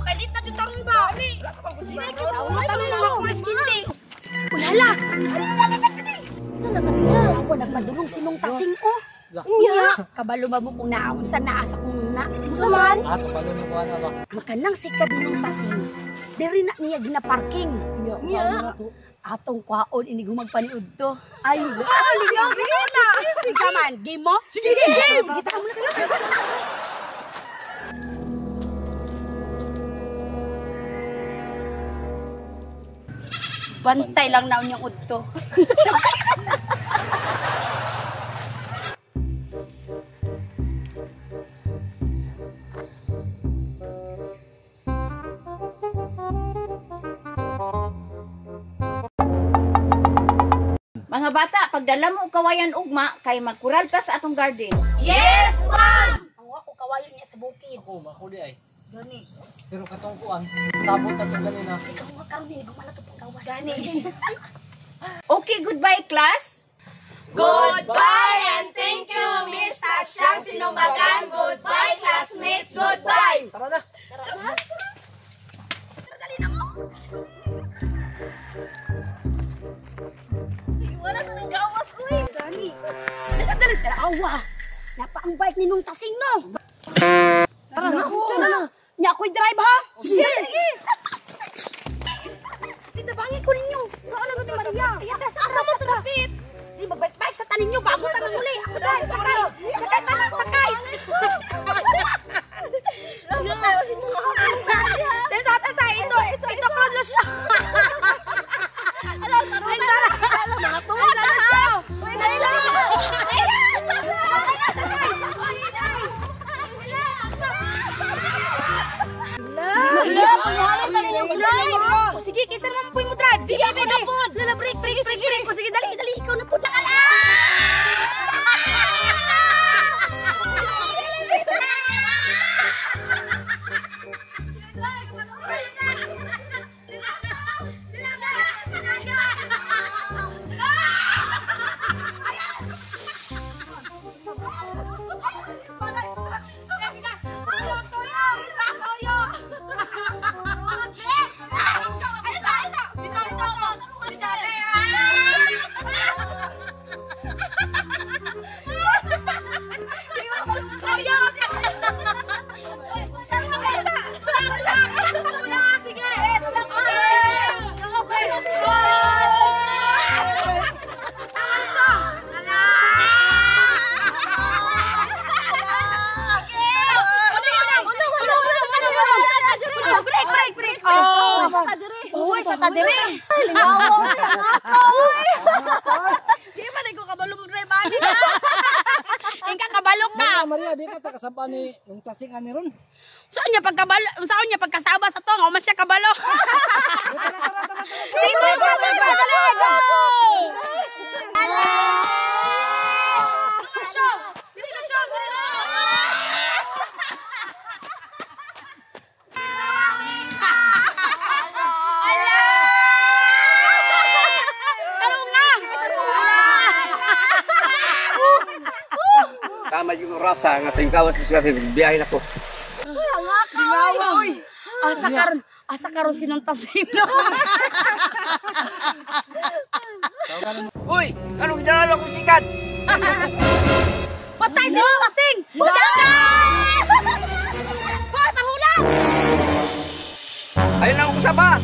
Kalit na yung tarong ba? Tanong lang ako rin hindi. Uy, hala! Sana Maria? Ako nagpadulong sinong tasing ko. Iya, kabalo ba mo kung naawon sa naasa kong nuna? Suman? Kabalo mo ba na ba? Makanang sikad ng tasing. Diri na niya ginaparking. Iya. Atong kwaon ini gumagpaniud to. Ay, ligaw na. Sige man, game mo? Sige. Sige, taka mo na kayo. Bantay lang na unyang udto. Mga bata, pagdala mo kawayan ugma, kay magkural ka sa atong garden. Yes, ma'am! Ang ako kawayan niya sa bukid. Ako, makuli ay. Gani. Pero katungkuan, sabot na itong ganina. Ikaw magkaroon niya, gumala ito pagkawas. Gani. Okay, goodbye class. Goodbye and thank you, Miss Tasyang Sinumagan. Goodbye, classmates. Goodbye. Tara na. Dali na mo. Siguro sa nang gawas ko eh. Gani. Dali, awa. Napa ang bike ni nung tasing no. Tara na. Tara na. Niya ako'y drive ha. Sige. Titabangi ko ninyo. Saan na ni Maria? Asa mo to dapit? Di magbike-bike sa tanin nyo bago tanong muli. Ako dahil sakay. Sakay tanong sakay. Dahil sa atas ito. Ito close siya. Alam, tarunan na. Nakatuwa na siya. Sige, kinsa naman po mo drive. Sige, ako na po. Lala, break. Sige, dali. Ikaw na po. Uy, sa tadiri. Lingaw. Di man ko kabalo mo drive ani. Ingka kabalok na. Maria, di ka kasama ni yung tasing ani ron. Saan niya pagkasaba sa to? Nga man siya kabalo. Sige, go! Tama yung rasa nga tingkawas sa biyahe na ko. Uy! Asa karon sinong tasing. Uy! Anong ginala ko sikat? Patay sinong tasing! Dapat! Hoy, pahulan! Ayun lang ako sa ba?